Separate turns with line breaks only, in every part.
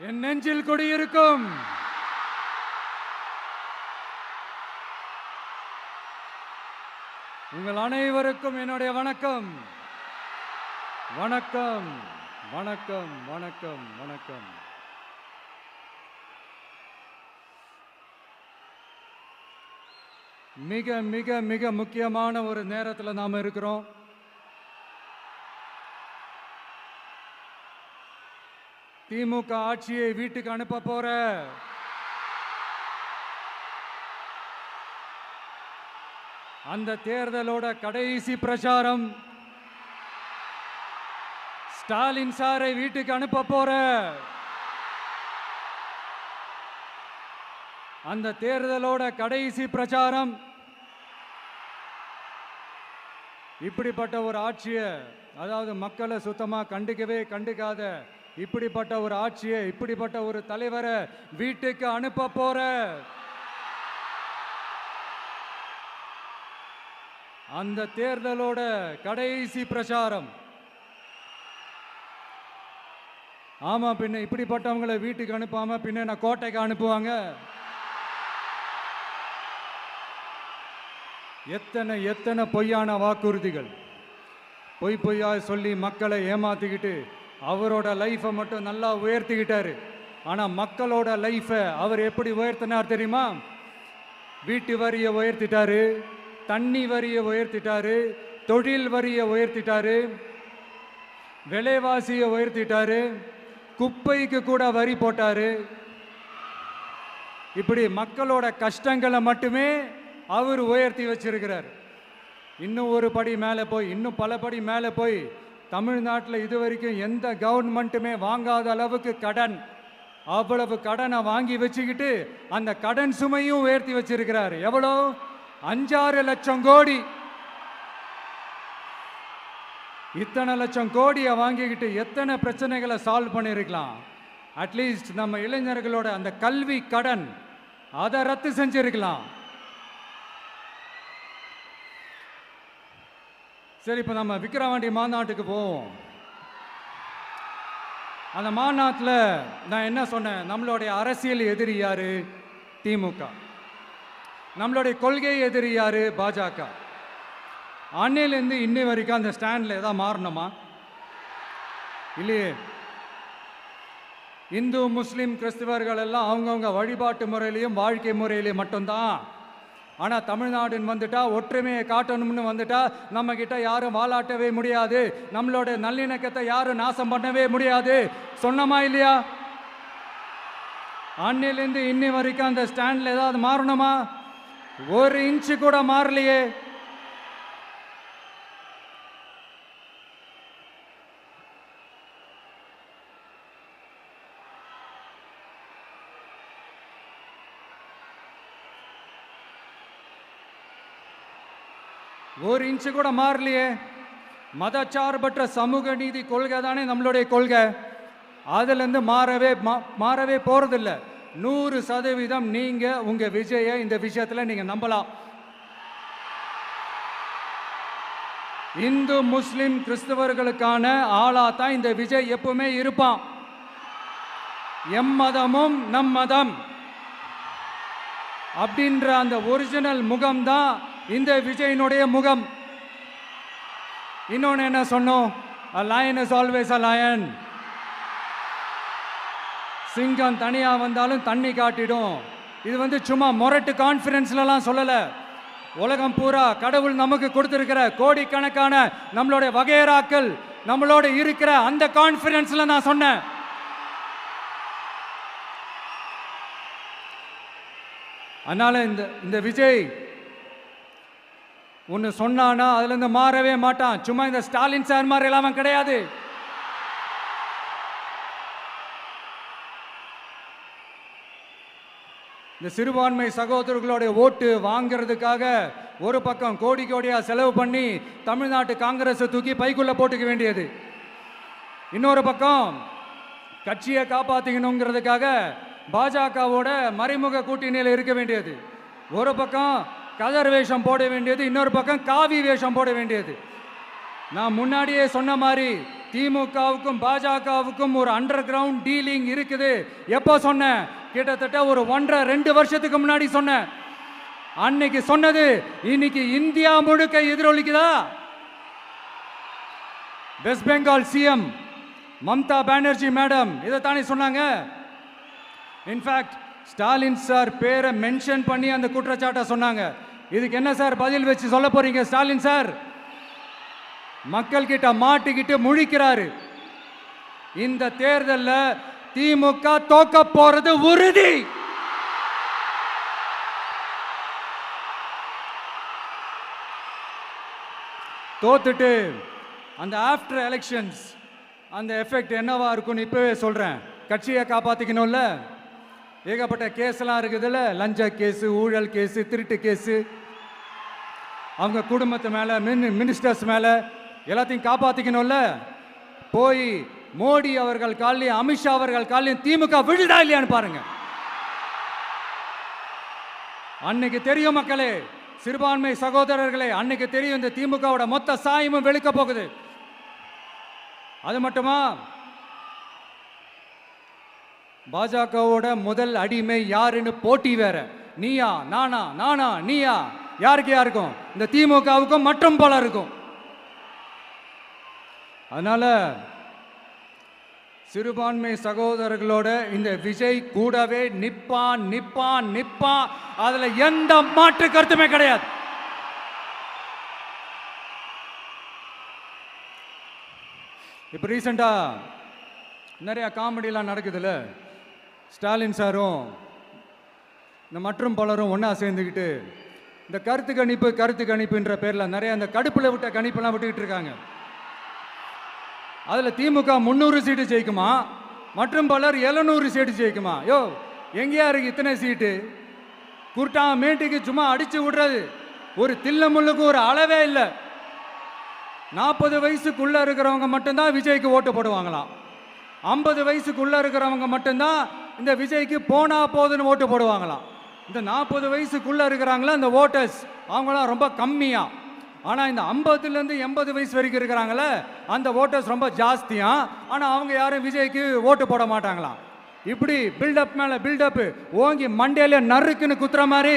என் நெஞ்சில் குடியிருக்கும் உங்கள் அனைவருக்கும் என்னுடைய வணக்கம். வணக்கம் வணக்கம் வணக்கம் வணக்கம். மிக மிக மிக முக்கியமான ஒரு நேரத்தில் நாம் இருக்கிறோம். திமுக ஆட்சியை வீட்டுக்கு அனுப்ப போற அந்த தேர்தலோட கடைசி பிரச்சாரம். ஸ்டாலின் சாரை வீட்டுக்கு அனுப்ப போற அந்த தேர்தலோட கடைசி பிரச்சாரம். இப்படிப்பட்ட ஒரு ஆட்சியை, அதாவது மக்களை சுத்தமா கண்டுக்காத இப்படிப்பட்ட ஒரு ஆட்சியை, இப்படிப்பட்ட ஒரு தலைவரை வீட்டுக்கு அனுப்ப போற அந்த தேர்தலோட கடைசி பிரச்சாரம். ஆமா, பின்ன இப்படிப்பட்டவங்களை வீட்டுக்கு அனுப்பாம பின்ன நான் கோட்டைக்கு அனுப்புவாங்க? எத்தனை எத்தனை பொய்யான வாக்குறுதிகள், பொய்யா சொல்லி மக்களை ஏமாத்திக்கிட்டு அவரோட லைஃபை மட்டும் நல்லா உயர்த்திக்கிட்டாரு. ஆனால் மக்களோட லைஃபை அவர் எப்படி உயர்த்தினார் தெரியுமா? வீட்டு வரியை உயர்த்திட்டாரு, தண்ணி வரியை உயர்த்திட்டாரு, தொழில் வரியை உயர்த்திட்டாரு, விலைவாசியை உயர்த்திட்டாரு, குப்பைக்கு கூட வரி போட்டாரு. இப்படி மக்களோட கஷ்டங்களை மட்டுமே அவர் உயர்த்தி வச்சிருக்கிறார். இன்னும் ஒரு படி மேலே போய், இன்னும் பல படி மேலே போய், தமிழ்நாட்டில் இதுவரைக்கும் எந்த கவர்மெண்ட்டுமே வாங்காத அளவுக்கு கடன், அவ்வளவு கடனை வாங்கி வச்சுக்கிட்டு அந்த கடன் சுமையும் உயர்த்தி வச்சிருக்கிறார். எவ்வளோ? 5-6 லட்சம் கோடி. இத்தனை லட்சம் கோடியை வாங்கிக்கிட்டு எத்தனை பிரச்சனைகளை சால்வ் பண்ணியிருக்கலாம். அட்லீஸ்ட் நம்ம இளைஞர்களோட அந்த கல்வி கடன் அதை ரத்து செஞ்சிருக்கலாம். சரி, இப்போ நம்ம விக்கிரவாண்டி மாநாட்டுக்கு போவோம். அந்த மாநாட்டில் நான் என்ன சொன்னேன்? நம்மளுடைய அரசியல் எதிரி யாரு? திமுக. நம்மளுடைய கொள்கை எதிரி யாரு? பாஜக. அன்னையிலேருந்து இன்னை வரைக்கும் அந்த ஸ்டாண்டில் ஏதாவது மாறணுமா? இல்லையே. இந்து முஸ்லீம் கிறிஸ்தவர்கள் எல்லாம் அவங்கவுங்க வழிபாட்டு முறையிலையும் வாழ்க்கை முறையிலையும் மட்டும்தான். ஆனால் தமிழ்நாடுன்னு வந்துட்டா, ஒற்றுமையை காட்டணும்னு வந்துட்டா, நம்ம கிட்ட யாரும் வாலாட்டவே முடியாது, நம்மளோட நல்லிணக்கத்தை யாரும் நாசம் பண்ணவே முடியாது. சொன்னமா இல்லையா? அன்னிலேருந்து இன்னி வரைக்கும் அந்த ஸ்டாண்டில் ஏதாவது மாறணுமா? 1 இன்ச்சு கூட மாறலையே. ஒரு இன்ச்சு கூட மாறலையே. மதச்சார்பற்ற சமூக நீதி கொள்கை தானே நம்மளுடைய கொள்கை. அதுலேருந்து மாறவே போறதில்லை. 100% நீங்க உங்க விஜயை இந்த விஷயத்துல நீங்க நம்பலாம். இந்து முஸ்லிம் கிறிஸ்தவர்களுக்கான ஆளா தான் இந்த விஜய் எப்பவுமே இருப்பான். எம்மதமும் நம் மதம் அப்படின்ற அந்த ஒரிஜினல் முகம் தான் இந்த விஜயினுடைய முகம். இன்னொன்னு என்ன சொன்னோம்? A lion is always a lion. சிங்கம் தனியா வந்தாலும் தண்ணி காட்டிடும். இது சும்மா மொரட்டு கான்ஃபரன்ஸ்லாம் சொல்லல. உலகம் பூரா கடவுள் நமக்கு கொடுத்திருக்கிற கோடிக்கணக்கான நம்மளுடைய வகையறாக்கள் நம்மளோட இருக்கிற அந்த கான்ஃபரன்ஸ்ல நான் சொன்னேன். அதனால இந்த விஜய் ஒன்று சொன்னானா அதுலேருந்து மாறவே மாட்டான். சும்மா இந்த ஸ்டாலின் சார் மாதிரி எல்லாம் கிடையாது. இந்த சிறுபான்மை சகோதரர்களுடைய ஓட்டு வாங்கிறதுக்காக ஒரு பக்கம் கோடியா செலவு பண்ணி தமிழ்நாட்டு காங்கிரஸை தூக்கி பைக்குள்ள போட்டுக்க வேண்டியது, இன்னொரு பக்கம் கட்சியை காப்பாற்றிக்கணுங்கிறதுக்காக பாஜகவோட மறைமுக கூட்டணியில் இருக்க வேண்டியது, ஒரு பக்கம் கதர் வேஷம் போட வேண்டியது, இன்னொரு பக்கம் காவி வேஷம் போட வேண்டியது. நான் முன்னாடியே சொன்ன மாதிரி திமுகவுக்கும் பாஜகவுக்கும் ஒரு அண்டர் கிரவுண்ட் டீலிங் இருக்குது. எப்போ சொன்னேன்? கிட்டத்தட்ட ஒரு 1.5-2 வருஷத்துக்கு முன்னாடி சொன்னேன். அன்னைக்கு சொன்னது இன்னைக்கு இந்தியா முழுக்க எதிரொலிக்குதா? West Bengal CM Mamata Banerjee madam இதைத்தானே சொன்னாங்க. இன்ஃபேக்ட் ஸ்டாலின் சார் பேரை மென்ஷன் பண்ணி அந்த குற்றச்சாட்டை சொன்னாங்க. இதுக்கு என்ன சார் பதில் வச்சு சொல்ல போறீங்க? ஸ்டாலின் சார் மக்கள் கிட்ட மாட்டிக்கிட்டு முழிக்கிறாரு. இந்த தேர்தலில் திமுக தோக்க போறது உறுதி. தோத்துட்டு அந்த ஆஃப்டர் எலெக்ஷன்ஸ் அந்த எஃபெக்ட் என்னவா இருக்கும்னு இப்பவே சொல்றேன். கட்சியை காப்பாத்திக்கணும்ல, ஏகப்பட்ட கேஸ்லாம் இருக்குதுல்ல, லஞ்ச கேஸு, ஊழல் கேஸு, திருட்டு கேஸு, அவங்க குடும்பத்து மேலே, மினிஸ்டர்ஸ் மேலே எல்லாத்தையும் காப்பாற்றிக்கணும்ல. போய் மோடி அவர்கள் காலையும் அமித்ஷா அவர்கள் காலையும் திமுக விழுதா இல்லையான்னு பாருங்க. அன்னைக்கு தெரியும் மக்களே, சிறுபான்மை சகோதரர்களே, அன்னைக்கு தெரியும் இந்த திமுகவோட மொத்த சாயமும் வெளுக்க போகுது. அது மட்டுமா, பாஜகவோட முதல் அடிமை யாருன்னு போட்டி வேற. நீயா நானா, நானா நீயா, யாருக்கு யாருக்கும், இந்த திமுகவுக்கும் மற்றும் பல இருக்கும். அதனால சிறுபான்மை சகோதரர்களோட இந்த விஜய் கூடவே நிப்பான் நிப்பான் நிப்பான். அதுல எந்த மாற்று கருத்துமே கிடையாது. இப்ப ரீசெண்டா நிறைய காமெடியெல்லாம் நடக்குதுல்ல. ஸ்டாலின் சாரும் இந்த மற்றும் பலரும் ஒன்றா சேர்ந்துக்கிட்டு இந்த கருத்து கணிப்புன்ற பேரில் நிறைய அந்த கடுப்பில் விட்ட கணிப்பெல்லாம் விட்டுக்கிட்டு இருக்காங்க. அதில் திமுக 300 சீட்டு ஜெயிக்குமா, மற்றும் பலர் 700 சீட்டு ஜெயிக்குமா? யோ, எங்கேயா இருக்கு இத்தனை சீட்டு? குர்ட்டா மேட்டுக்கு சும்மா அடிச்சு விடுறது. ஒரு தில்லமுள்ளுக்கு ஒரு அளவே இல்லை. 40 வயசுக்குள்ள இருக்கிறவங்க மட்டும்தான் விஜய்க்கு ஓட்டு போடுவாங்களாம். 50 வயசுக்குள்ள இருக்கிறவங்க மட்டும்தான் இந்த விஜய்க்கு போனா போதுன்னு ஓட்டு போடுவாங்களாம். இந்த 40 வயசுக்குள்ள இருக்கிறாங்களா இந்த ஓட்டர்ஸ், அவங்களாம் ரொம்ப கம்மியா. ஆனால் இந்த 50லேருந்து 80 வயசு வரைக்கும் இருக்கிறாங்களே அந்த ஓட்டர்ஸ் ரொம்ப ஜாஸ்தியா. ஆனால் அவங்க யாரும் விஜய்க்கு ஓட்டு போட மாட்டாங்களாம். இப்படி பில்டப் மேலே பில்டப் ஓங்கி மண்டையில நறுக்குன்னு குத்துற மாதிரி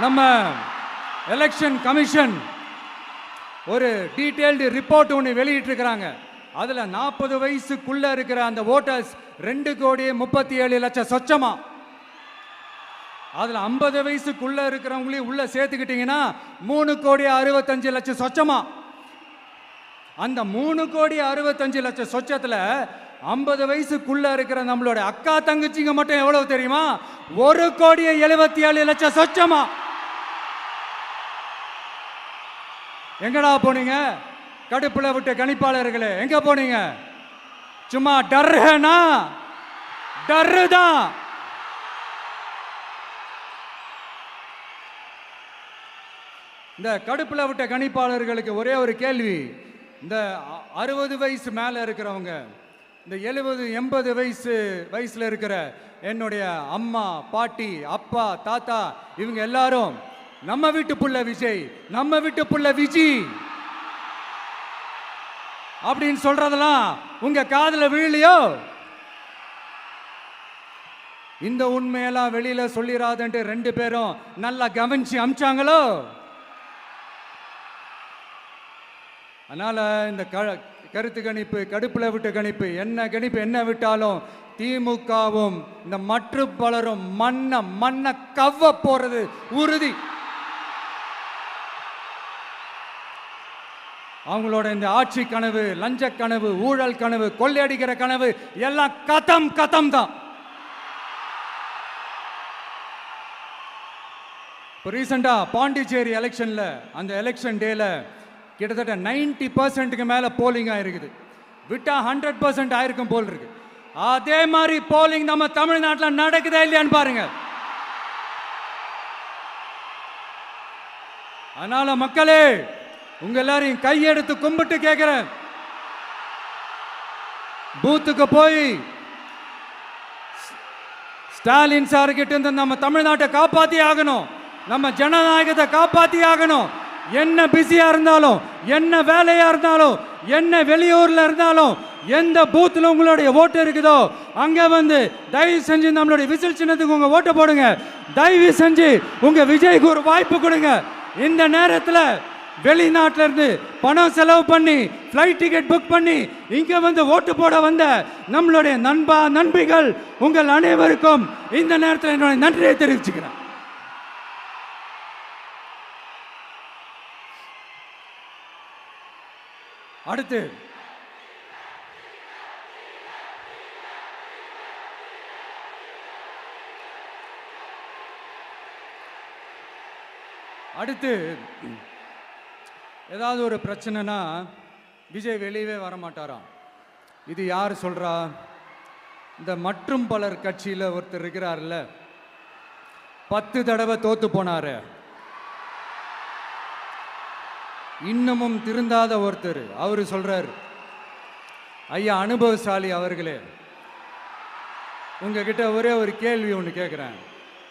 நம்ம எலெக்ஷன் கமிஷன் ஒரு டீட்டெயில்டு ரிப்போர்ட் ஒன்று வெளியிட்டிருக்கிறாங்க. அதில் 40 வயசுக்குள்ள இருக்கிற அந்த ஓட்டர்ஸ் 2,37,00,000 சொச்சமா. அதில் 50 வயசுக்குள்ள இருக்கிறவங்களையும் உள்ள சேர்த்துக்கிட்டீங்கன்னா 3,65,00,000 சொச்சமா. அந்த 3,65,00,000 சொச்சத்தில் 50 வயசுக்குள்ள இருக்கிற நம்மளோட அக்கா தங்கச்சிங்க மட்டும் எவ்வளவு தெரியுமா? 1,77,00,000 சொச்சமா. எங்கடா போனீங்க கடுப்புல விட்ட கணிப்பாளர்களே? எங்க போனீங்க? சும்மா டர்னா டர்தான். இந்த கடுப்புல விட்ட கணிப்பாளர்களுக்கு ஒரே ஒரு கேள்வி. இந்த 60 வயசு மேல இருக்கிறவங்க, இந்த 70-80 வயசுல இருக்கிற என்னுடைய அம்மா, பாட்டி, அப்பா, தாத்தா, இவங்க எல்லாரும் நம்ம வீட்டு புள்ள விஜய், நம்ம வீட்டு புள்ள விஜி அப்படின்னு சொல்றதெல்லாம் உங்க காதுல விழலையோ? இந்த உண்மையெல்லாம் வெளியில சொல்லிராதுன்ட்டு 2 பேரும் நல்லா கவனிச்சு அமிச்சாங்களோ? அதனால இந்த கருத்து கணிப்பு, கடுப்புல விட்ட கணிப்பு, என்ன விட்டாலும் திமுகவும் இந்த மற்ற பலரும் மண்ண கவ்வ போறது உறுதி. அவங்களோட இந்த ஆட்சி கனவு, லஞ்ச கனவு, ஊழல் கனவு, கொள்ளையடிக்கிற கனவு எல்லாம் கதம் தான். இப்போ ரீசெண்டா பாண்டிச்சேரி எலெக்ஷன்ல, அந்த எலெக்ஷன் டேல கிட்டத்தட்ட 90% மேல போலிங் ஆயிருக்குது. விட்டா 100% ஆயிருக்கும் போல் இருக்கு. அதே மாதிரி போலிங் நம்ம தமிழ்நாட்டில் நடக்குதா இல்லையான்னு பாருங்க. அதனால மக்களே, உங்க எல்லாரையும் கையெடுத்து கும்பிட்டு கேட்கிறேன், பூத்துக்கு போய் ஸ்டாலின் சார் கிட்ட இருந்து நம்ம தமிழ்நாட்டை காப்பாத்தி ஆகணும், நம்ம ஜனநாயகத்தை காப்பாத்தி ஆகணும். என்ன பிஸியா இருந்தாலும், என்ன வேலையா இருந்தாலும், என்ன வெளியூர்ல இருந்தாலும், எந்த பூத்துல உங்களுடைய ஓட்டு இருக்குதோ அங்க வந்து தயவு செஞ்சு நம்மளுடைய விசில் சின்னத்துக்கு உங்க ஓட்டு போடுங்க. தயவு செஞ்சு உங்க விஜய்க்கு ஒரு வாய்ப்பு கொடுங்க. இந்த நேரத்தில் வெளிநாட்டில இருந்து பணம் செலவு பண்ணி ஃப்ளைட் டிக்கெட் புக் பண்ணி இங்க வந்து ஓட்டு போட வந்த நம்மளுடைய நண்பிகள் உங்கள் அனைவருக்கும் இந்த நேரத்தில் என்னுடைய நன்றியை தெரிவிச்சுக்கிறேன். அடுத்து ஏதாவது ஒரு பிரச்சனைனா விஜய் வெளியவே வரமாட்டாராம். இது யார் சொல்றா? இந்த மற்றும் பலர் கட்சியில் ஒருத்தர் இருக்கிறார்ல, 10 தடவை தோத்து போனாரு, இன்னமும் திருந்தாத ஒருத்தர். அவரு சொல்றாரு, ஐயா அனுபவசாலி அவர்களே, உங்ககிட்ட ஒரே ஒரு கேள்வி ஒன்று கேட்குறேன்.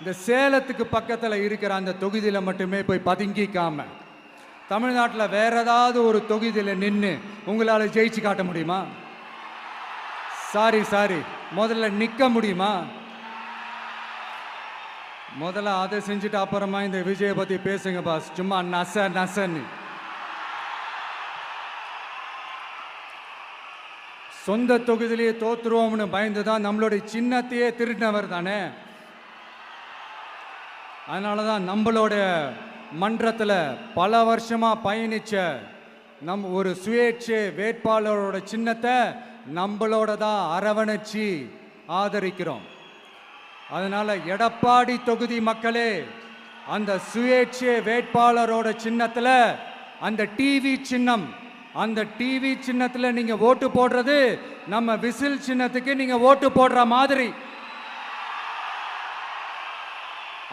இந்த சேலத்துக்கு பக்கத்தில் இருக்கிற அந்த தொகுதியில் மட்டுமே போய் பதுங்கிக்காம தமிழ்நாட்டில் வேற ஏதாவது ஒரு தொகுதியில் நின்று உங்களால் ஜெயிச்சு காட்ட முடியுமா? சாரி முதல்ல நிற்க முடியுமா? முதல்ல அதை செஞ்சுட்டு அப்புறமா இந்த விஜயை பற்றி பேசுங்க பாஸ். சும்மா நசன்னு சொந்த தொகுதியிலேயே தோத்துருவோம்னு பயந்து தான் நம்மளுடைய சின்னத்தையே திருடினவர் தானே. அதனால தான் நம்மளோட மன்றத்தில் பல வருஷமாக பயணிச்ச ஒரு சுயேட்சை வேட்பாளரோட சின்னத்தை நம்மளோட தான் அரவணைச்சி ஆதரிக்கிறோம். அதனால எடப்பாடி தொகுதி மக்களே, அந்த சுயேட்சை வேட்பாளரோட சின்னத்தில் அந்த டிவி சின்னம், அந்த டிவி சின்னத்தில் நீங்க ஓட்டு போடுறது நம்ம விசில் சின்னத்துக்கு நீங்க ஓட்டு போடுற மாதிரி.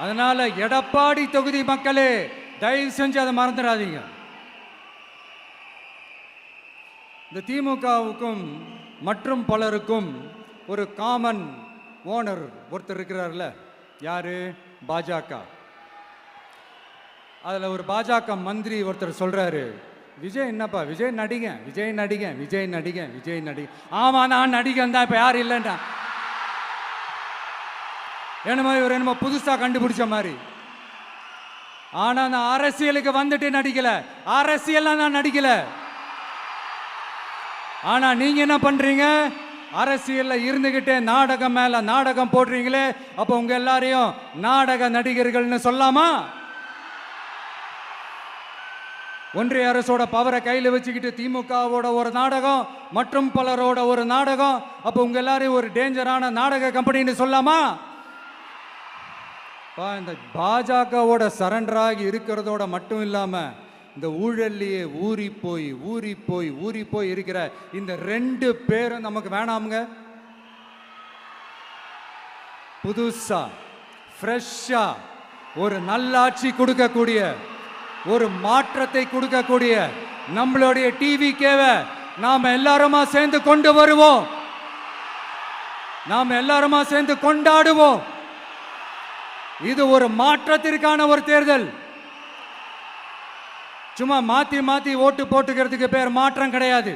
அதனால எடப்பாடி தொகுதி மக்களே, தயவு செஞ்சு அதை மறந்துடாதீங்க. இந்த திமுகவுக்கும் மற்றும் பலருக்கும் ஒரு காமன் ஓனர் ஒருத்தர் இருக்கிறார்ல, யாரு? பாஜக. அதில் ஒரு பாஜக மந்திரி ஒருத்தர் சொல்றாரு, விஜய் என்னப்பா விஜய் நடிங்க, விஜய் நடிங்க, விஜய் நடிங்க, விஜய் நடிங்க. ஆமா நான் நடிகன் தான், இப்போ யாரும் இல்லைன்னா என்னமோ இவர் என்னமோ புதுசா கண்டுபிடிச்ச மாதிரி. ஆனா நான் அரசியலுக்கு வந்துட்டு நடிக்கல, அரசியல் நான் நடிக்கல. ஆனா நீங்க என்ன பண்றீங்க? அரசியல்ல இருந்துகிட்டே நாடகம் மேல நாடகம் போடுறீங்களே, அப்ப உங்க எல்லாரையும் நாடக நடிகர்கள்னு சொல்லாமா? ஒன்றிய அரசோட பவரை கையில் வச்சுக்கிட்டு திமுகவோட ஒரு நாடகம், மற்றும் பலரோட ஒரு நாடகம், அப்ப உங்க எல்லாரையும் ஒரு டேஞ்சரான நாடக கம்பெனின்னு சொல்லாமா? இந்த பாஜகவோட சரண்டராகி இருக்கிறதோட மட்டும் இல்லாம இந்த ஊழல்லையே ஊறி போய் இருக்கிற இந்த 2 பேரும் நமக்கு வேணாமுங்க. புதுசா ஃப்ரெஷ்ஷா ஒரு நல்லாட்சி கொடுக்கக்கூடிய, ஒரு மாற்றத்தை கொடுக்கக்கூடிய நம்மளுடைய டிவிக்கேவை நாம எல்லாருமா சேர்ந்து கொண்டு வருவோம், நாம எல்லாருமா சேர்ந்து கொண்டாடுவோம். இது ஒரு மாற்றத்திற்கான ஒரு தேர்தல். சும்மா மாத்தி ஓட்டு போட்டுக்கிறதுக்கு பேர் மாற்றம் கிடையாது.